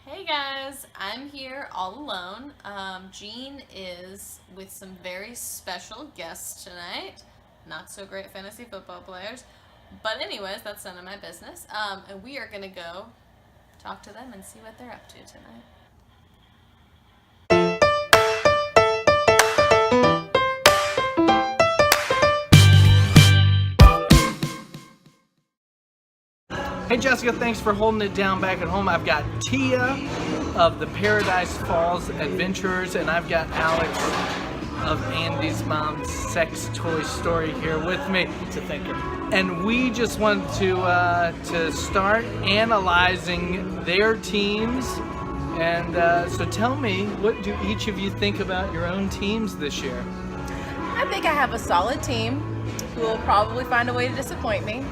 Hey guys, I'm here all alone. Jean is with some very special guests tonight. Not so great fantasy football players. But anyways, that's none of my business. And we are going to go talk to them and see what they're up to tonight. Hey Jessica, thanks for holding it down back at home. I've got Tia of the Paradise Falls Adventurers, and I've got Alex of Andy's Mom's Sex Toy Story here with me. To think of. And we just want to start analyzing their teams. And so tell me, what do each of you think about your own teams this year? I think I have a solid team who will probably find a way to disappoint me.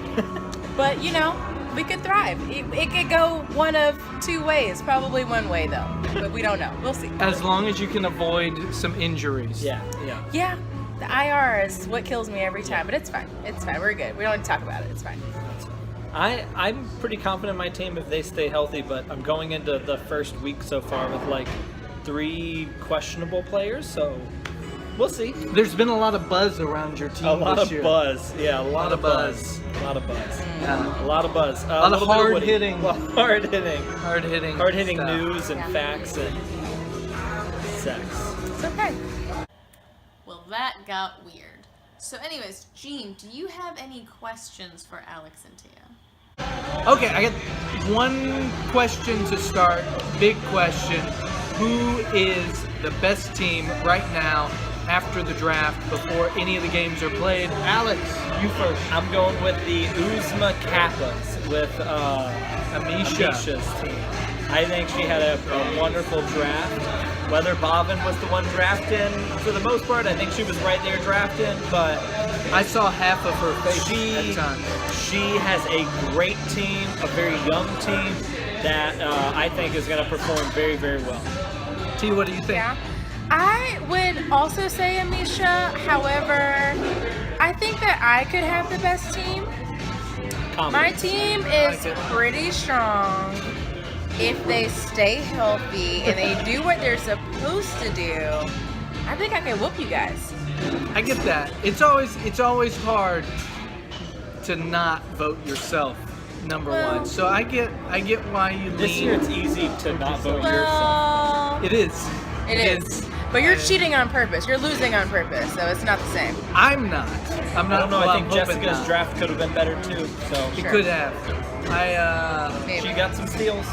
But, you know, we could thrive. It could go one of two ways. Probably one way, though. But we don't know. We'll see. As long as you can avoid some injuries. Yeah. Yeah, the IR is what kills me every time. But it's fine. It's fine. We're good. We don't need to talk about it. It's fine. I'm pretty confident in my team if they stay healthy, but I'm going into the first week so far with like 3 questionable players, so we'll see. There's been a lot of buzz around your team A lot this of year. buzz. Yeah, a lot of buzz. A lot of buzz. Yeah. A lot of buzz. A lot of hard-hitting. Hard-hitting stuff. news and facts and sex. It's okay. Well, that got weird. So anyways, Jean, do you have any questions for Alex and Tia? Okay, I got one question to start. Big question. Who is the best team right now after the draft before any of the games are played? Alex, you first. I'm going with the Uzma Kappas with Amisha's team. I think she had a wonderful draft. Whether Bovin was the one drafted, for the most part, I think she was right there drafted, but I saw half of her face at times. She has a great team, a very young team that I think is going to perform very, very well. T, what do you think? Yeah. I would also say Amisha. However, I think that I could have the best team. My team is pretty strong if they stay healthy and they do what they're supposed to do. I think I can whoop you guys. I get that. It's always hard to not vote yourself number one. So I get why you lean. This year it's easy to not vote yourself. Well, It is. it is. But you're cheating on purpose. You're losing on purpose, so it's not the same. I'm not. I'm not. I don't know. well, I think I'm hoping Jessica's not. draft could have been better too. So It could have. Maybe. she got some steals,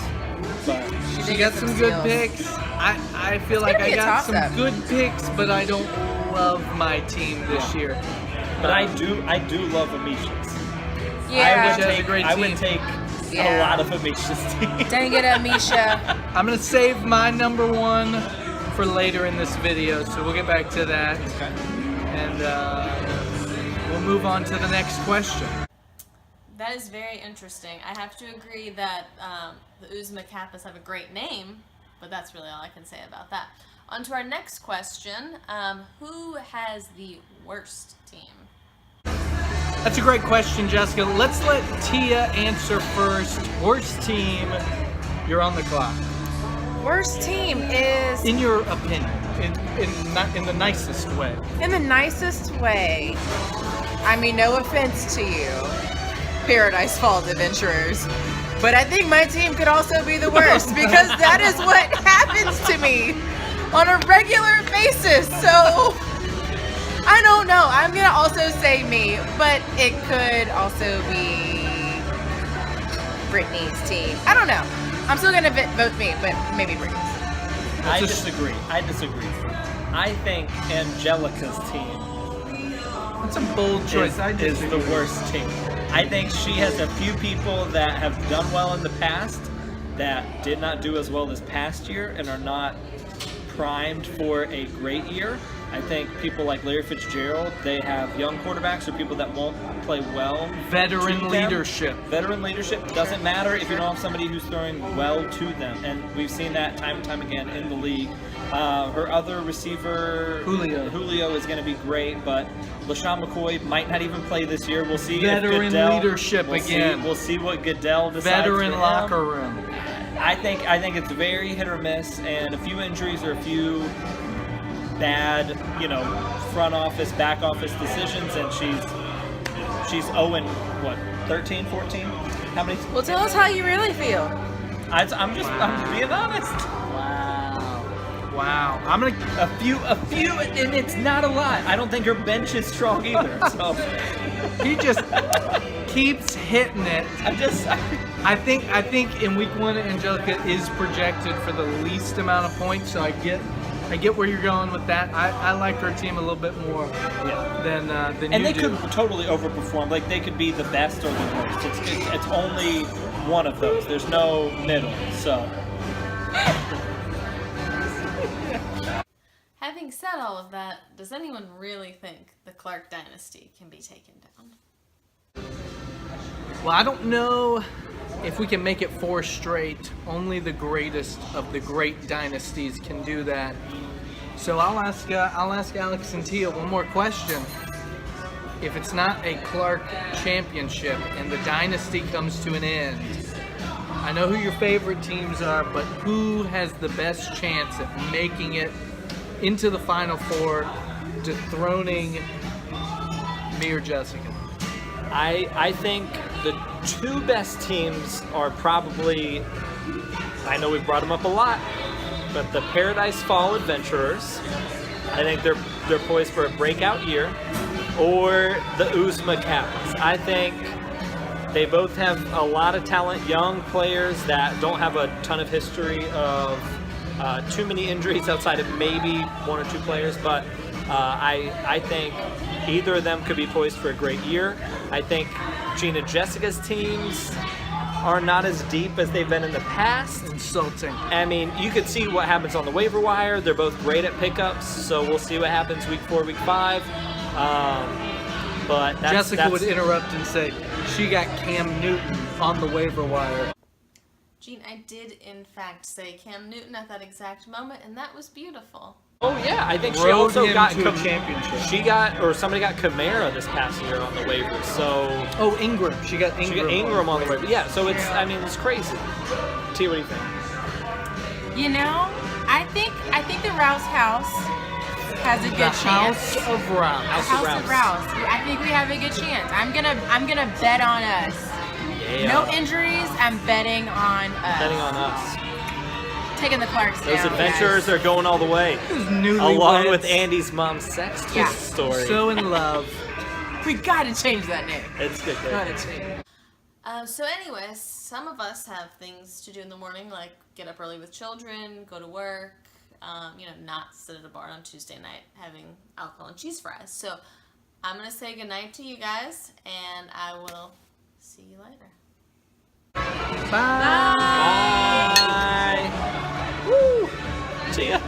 but She She did got get some good steals. picks. I feel like gonna I be a got some toss-up. good picks, but I don't love my team this year. I do love Amisha's. Yeah. She has a great I would team. take Yeah. a lot of Amisha's team. Dang it, Amisha. I'm gonna save my number one for later in this video, so we'll get back to that. Okay. And we'll move on to the next question. That is very interesting. I have to agree that the Uzma Kappas have a great name, but that's really all I can say about that. On to our next question. Who has the worst team? That's a great question, Jessica. Let's let Tia answer first. Worst team, you're on the clock. Worst team is, In your opinion, in the nicest way. in the nicest way, I mean, no offense to you, Paradise Falls Adventurers, but I think my team could also be the worst because that is what happens to me on a regular basis. So I don't know. I'm gonna also say me, but it could also be Brittany's team. I don't know. I'm still gonna vote me, but maybe Brittany's. I disagree. I think Angelica's team That's a bold choice. is the worst team. I think she has a few people that have done well in the past that did not do as well this past year and are not primed for a great year. I think people like Larry Fitzgerald, they have young quarterbacks or people that won't play well. Veteran to them. leadership. Veteran leadership doesn't matter if you don't have somebody who's throwing well to them, and we've seen that time and time again in the league. Her other receiver, Julio is going to be great, but LaShawn McCoy might not even play this year. We'll see. Veteran if Goodell, leadership again. We'll see what Goodell decides. Veteran for him. locker room. I think it's very hit or miss, and a few injuries or a few bad, front office, back office decisions, and she's 0 what, 13, 14? How many? Well, tell us how you really feel. I'm being honest. Wow. I'm gonna A few, and it's not a lot. I don't think her bench is strong either. So he just keeps hitting it. I think in week 1 Angelica is projected for the least amount of points, so I get where you're going with that. I like her team a little bit more than and you they do. could totally overperform. Like they could be the best or the worst. It's only one of those. There's no middle. So Having said all of that, does anyone really think the Clark dynasty can be taken down? Well, I don't know if we can make it 4 straight. Only the greatest of the great dynasties can do that. So I'll ask Alex and Tia one more question. If it's not a Clark championship and the dynasty comes to an end, I know who your favorite teams are, but who has the best chance at making it into the Final Four, dethroning me or Jessica? I think the 2 best teams are probably, I know we've brought them up a lot, but the Paradise Fall Adventurers. I think they're poised for a breakout year, or the Uzma Cats. I think they both have a lot of talent, young players that don't have a ton of history of too many injuries outside of maybe 1 or 2 players, but I think either of them could be poised for a great year. I think Gina Jessica's teams are not as deep as they've been in the past. Insulting. I mean, you could see what happens on the waiver wire. They're both great at pickups, so we'll see what happens week 4, week 5. But Jessica would interrupt and say she got Cam Newton on the waiver wire. Gene, I did in fact say Cam Newton at that exact moment, and that was beautiful. Oh yeah, I think she Rode also him got to a championship. somebody got Kamara this past year on the waivers. So Ingram. She got Ingram on the waiver. Yeah, so it's it's crazy. T, what do you think? I think the Rouse house has a good chance. House of Rouse. House of Rouse. I think we have a good chance. I'm gonna bet on us. Yeah. No injuries. I'm betting on us. Betting on us. Taking the Clarks down. Those adventurers are going all the way. Along with Andy's mom's sex story. So in love. We gotta change that name. It's good. Gotta change. So anyways, some of us have things to do in the morning, like get up early with children, go to work, not sit at a bar on Tuesday night having alcohol and cheese fries. So I'm going to say goodnight to you guys, and I will see you later. Bye. Bye. Woo. See ya.